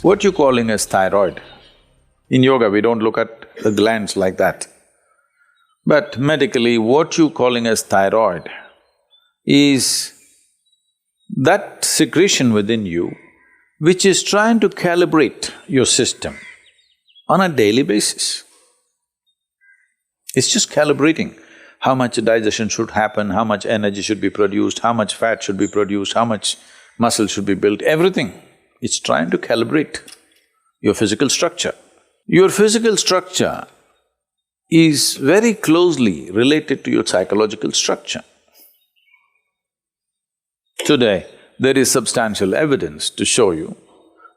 What you calling as thyroid? In yoga, we don't look at the glands like that. But medically, what you calling as thyroid is that secretion within you which is trying to calibrate your system on a daily basis. It's just calibrating how much digestion should happen, how much energy should be produced, how much fat should be produced, how much muscle should be built, everything. It's trying to calibrate your physical structure. Your physical structure is very closely related to your psychological structure. Today, there is substantial evidence to show you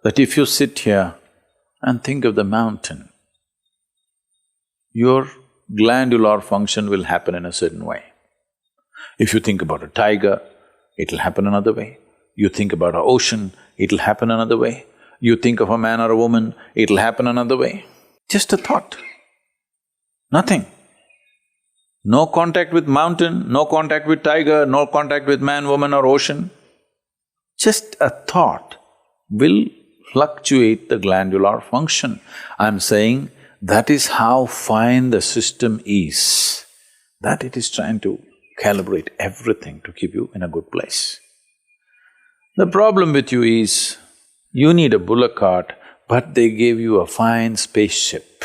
that if you sit here and think of the mountain, your glandular function will happen in a certain way. If you think about a tiger, it'll happen another way. You think about an ocean, it'll happen another way. You think of a man or a woman, it'll happen another way. Just a thought, nothing. No contact with mountain, no contact with tiger, no contact with man, woman or ocean. Just a thought will fluctuate the glandular function. I'm saying that is how fine the system is, that it is trying to calibrate everything to keep you in a good place. The problem with you is, you need a bullock cart, but they gave you a fine spaceship.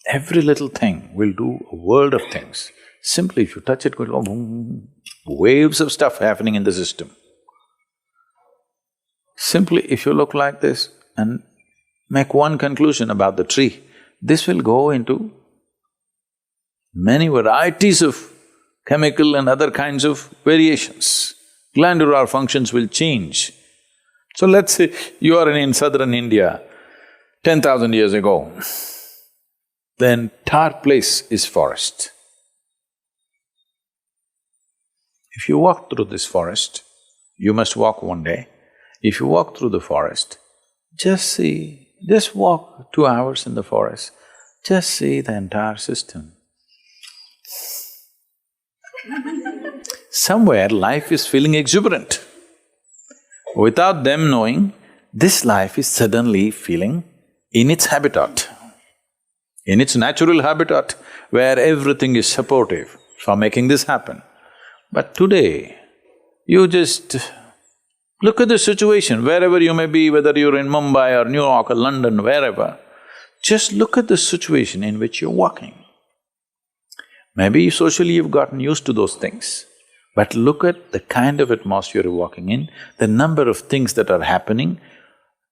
Every little thing will do a world of things. Simply if you touch it, it will go boom, waves of stuff happening in the system. Simply if you look like this and make one conclusion about the tree, this will go into many varieties of chemical and other kinds of variations. Glandular functions will change. So let's say you are in southern India 10,000 years ago, the entire place is forest. If you walk through this forest, you must walk one day. If you walk through the forest, just walk 2 hours in the forest, just see the entire system. Somewhere life is feeling exuberant. Without them knowing, this life is suddenly feeling in its habitat, in its natural habitat, where everything is supportive for making this happen. But today, you just look at the situation, wherever you may be, whether you're in Mumbai or New York or London, wherever, just look at the situation in which you're walking. Maybe socially you've gotten used to those things, but look at the kind of atmosphere you're walking in, the number of things that are happening,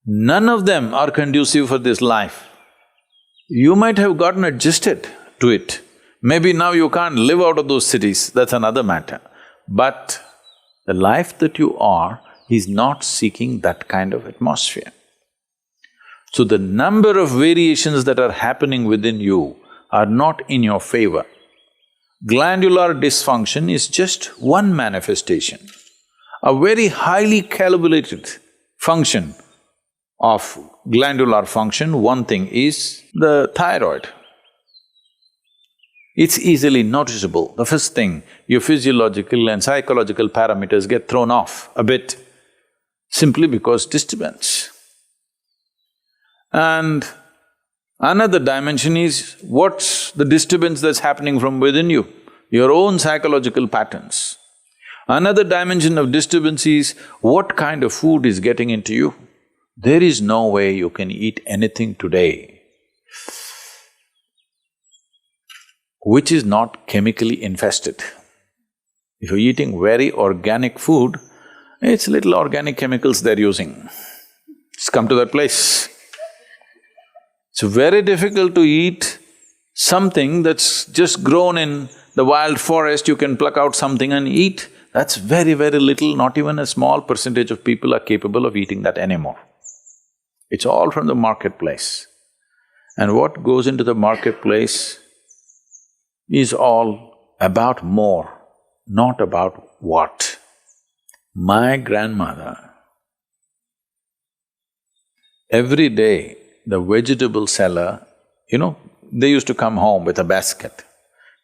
none of them are conducive for this life. You might have gotten adjusted to it. Maybe now you can't live out of those cities, that's another matter. But the life that you are is not seeking that kind of atmosphere. So the number of variations that are happening within you are not in your favor. Glandular dysfunction is just one manifestation. A very highly calibrated function of glandular function, one thing is the thyroid. It's easily noticeable. The first thing, your physiological and psychological parameters get thrown off a bit, simply because disturbance. And another dimension is what's the disturbance that's happening from within you, your own psychological patterns. Another dimension of disturbance is what kind of food is getting into you. There is no way you can eat anything today which is not chemically infested. If you're eating very organic food, it's little organic chemicals they're using. It's come to that place. It's very difficult to eat something that's just grown in the wild forest. You can pluck out something and eat. That's very, very little, not even a small percentage of people are capable of eating that anymore. It's all from the marketplace. And what goes into the marketplace is all about more, not about what. My grandmother, every day the vegetable seller, they used to come home with a basket.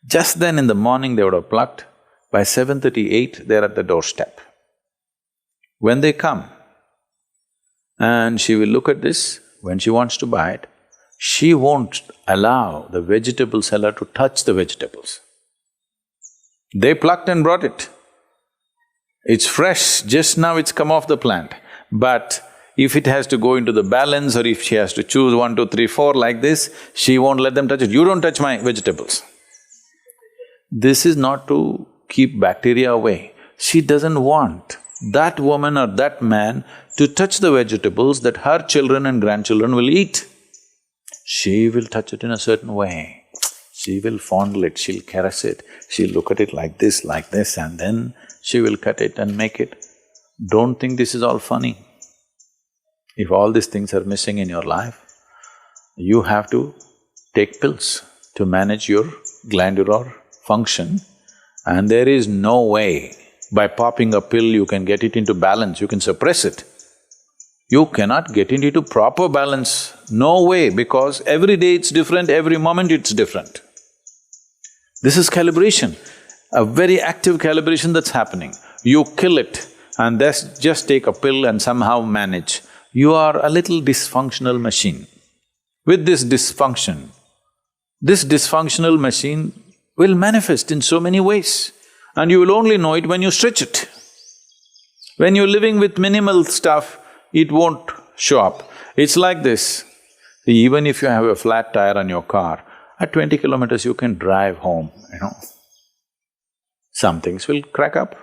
Just then in the morning they would have plucked, by 7:38 they're at the doorstep. When they come, and she will look at this. When she wants to buy it, she won't allow the vegetable seller to touch the vegetables. They plucked and brought it. It's fresh, just now it's come off the plant. But if it has to go into the balance or if she has to choose 1, 2, 3, 4 like this, she won't let them touch it. You don't touch my vegetables. This is not to keep bacteria away. She doesn't want that woman or that man to touch the vegetables that her children and grandchildren will eat. She will touch it in a certain way. She will fondle it, she'll caress it, she'll look at it like this, and then she will cut it and make it. Don't think this is all funny. If all these things are missing in your life, you have to take pills to manage your glandular function, and there is no way by popping a pill you can get it into balance, you can suppress it. You cannot get it into proper balance, no way, because every day it's different, every moment it's different. This is calibration, a very active calibration that's happening. You kill it and just take a pill and somehow manage. You are a little dysfunctional machine. With this dysfunctional machine will manifest in so many ways, and you will only know it when you stretch it. When you're living with minimal stuff, it won't show up. It's like this, even if you have a flat tire on your car, at 20 kilometers you can drive home, you know. Some things will crack up,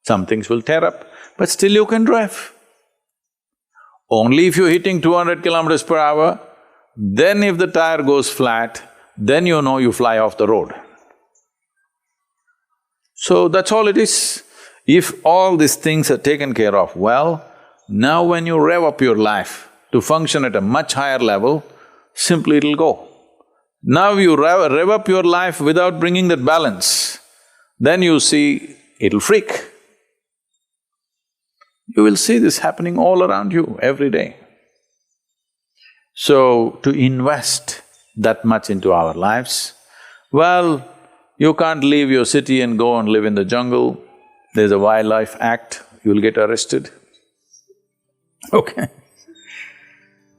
some things will tear up, but still you can drive. Only if you're hitting 200 kilometers per hour, then if the tire goes flat, then you know you fly off the road. So that's all it is. If all these things are taken care of well, now when you rev up your life to function at a much higher level, simply it'll go. Now you rev up your life without bringing that balance, then you see it'll freak. You will see this happening all around you every day. So, to invest that much into our lives, well, you can't leave your city and go and live in the jungle. There's a wildlife act, you'll get arrested. Okay.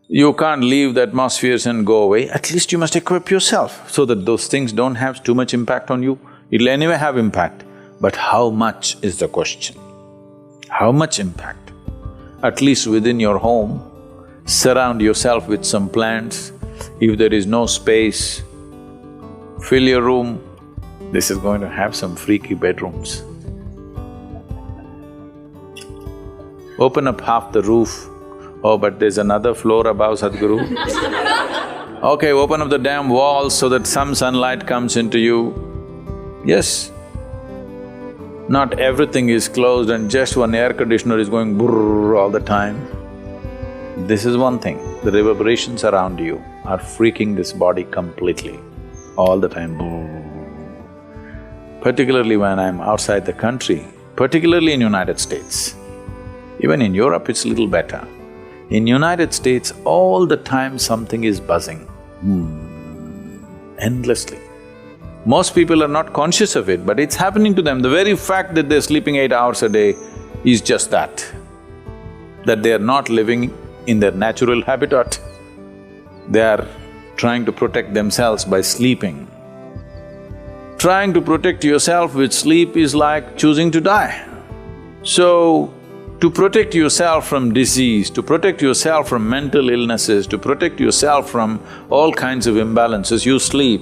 You can't leave the atmospheres and go away, at least you must equip yourself so that those things don't have too much impact on you. It'll anyway have impact, but how much is the question? How much impact? At least within your home, surround yourself with some plants. If there is no space, fill your room. This is going to have some freaky bedrooms. Open up half the roof. Oh, but there's another floor above, Sadhguru. Okay, open up the damn walls so that some sunlight comes into you. Yes. Not everything is closed and just one air conditioner is going brrrr all the time. This is one thing, the reverberations around you are freaking this body completely, all the time, brrrr. Particularly when I'm outside the country, particularly in United States. Even in Europe it's a little better. In United States, all the time something is buzzing, endlessly. Most people are not conscious of it, but it's happening to them. The very fact that they're sleeping 8 hours a day is just that they are not living in their natural habitat. They are trying to protect themselves by sleeping. Trying to protect yourself with sleep is like choosing to die. So, to protect yourself from disease, to protect yourself from mental illnesses, to protect yourself from all kinds of imbalances, you sleep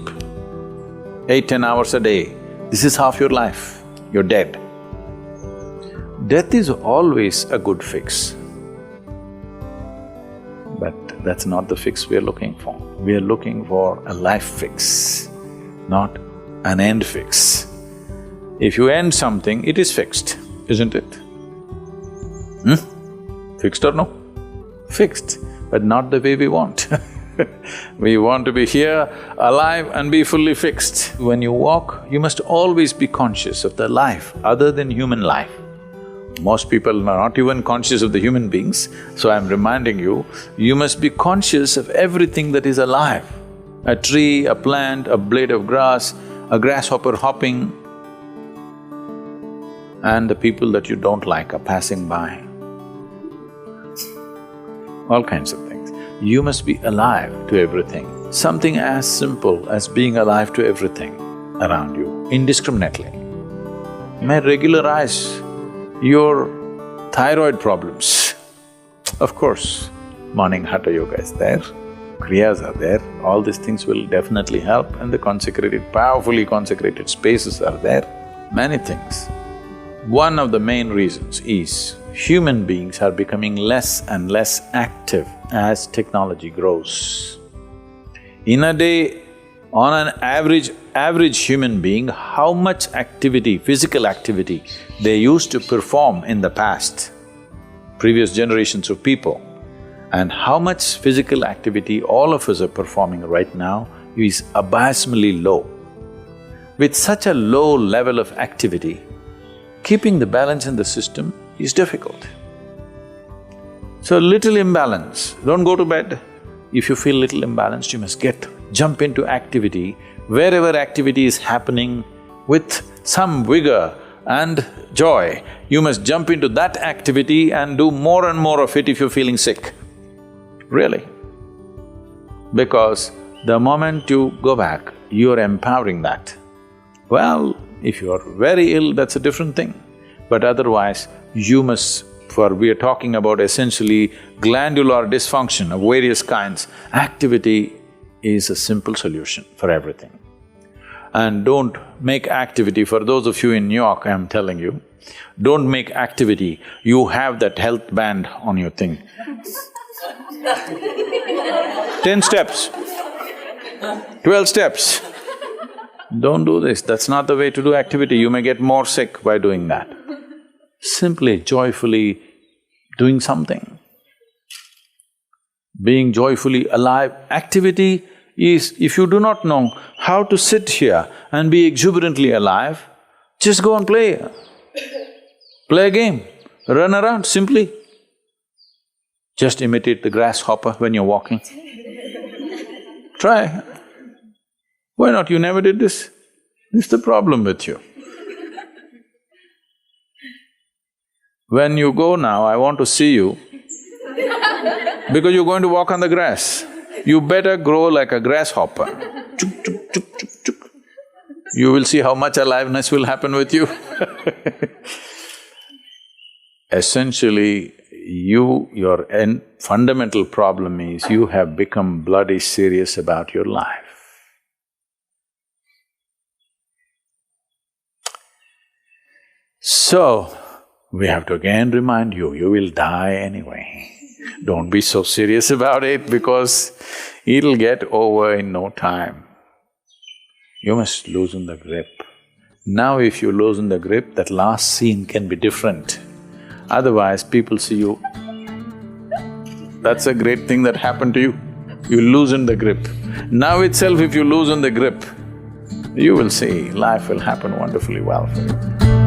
8–10 hours a day. This is half your life, you're dead. Death is always a good fix. But that's not the fix we are looking for. We are looking for a life fix, not an end fix. If you end something, it is fixed, isn't it? Fixed or no? Fixed, but not the way we want. We want to be here, alive and be fully fixed. When you walk, you must always be conscious of the life other than human life. Most people are not even conscious of the human beings, so I'm reminding you, you must be conscious of everything that is alive. A tree, a plant, a blade of grass, a grasshopper hopping, and the people that you don't like are passing by. all kinds of things. You must be alive to everything. Something as simple as being alive to everything around you, indiscriminately, may regularize your thyroid problems. Of course, morning Hatha Yoga is there, Kriyas are there, all these things will definitely help, and the consecrated, powerfully consecrated spaces are there, many things. One of the main reasons is human beings are becoming less and less active as technology grows. In a day, on an average human being, how much activity, physical activity they used to perform in the past, previous generations of people, and how much physical activity all of us are performing right now is abysmally low. With such a low level of activity, keeping the balance in the system is difficult. So little imbalance, don't go to bed. If you feel little imbalanced, you must jump into activity. Wherever activity is happening with some vigor and joy, you must jump into that activity and do more and more of it if you're feeling sick. Really. Because the moment you go back, you're empowering that. Well, if you're very ill, that's a different thing. But otherwise, you must… we are talking about essentially glandular dysfunction of various kinds. Activity is a simple solution for everything. And don't make activity, for those of you in New York, I'm telling you, don't make activity, you have that health band on your thing. 10 steps, 12 steps. Don't do this, that's not the way to do activity, you may get more sick by doing that. Simply, joyfully doing something. Being joyfully alive. Activity is, if you do not know how to sit here and be exuberantly alive, just go and play. Play a game, run around simply. Just imitate the grasshopper when you're walking. Try. Why not? You never did this? It's the problem with you. When you go now, I want to see you because you're going to walk on the grass. You better grow like a grasshopper. Chuk, chuk, chuk, chuk, chuk. You will see how much aliveness will happen with you. Essentially, your fundamental problem is you have become bloody serious about your life. So, we have to again remind you, you will die anyway. Don't be so serious about it because it'll get over in no time. You must loosen the grip. Now if you loosen the grip, that last scene can be different. Otherwise, people see you, that's a great thing that happened to you. You loosen the grip. Now itself, if you loosen the grip, you will see life will happen wonderfully well for you.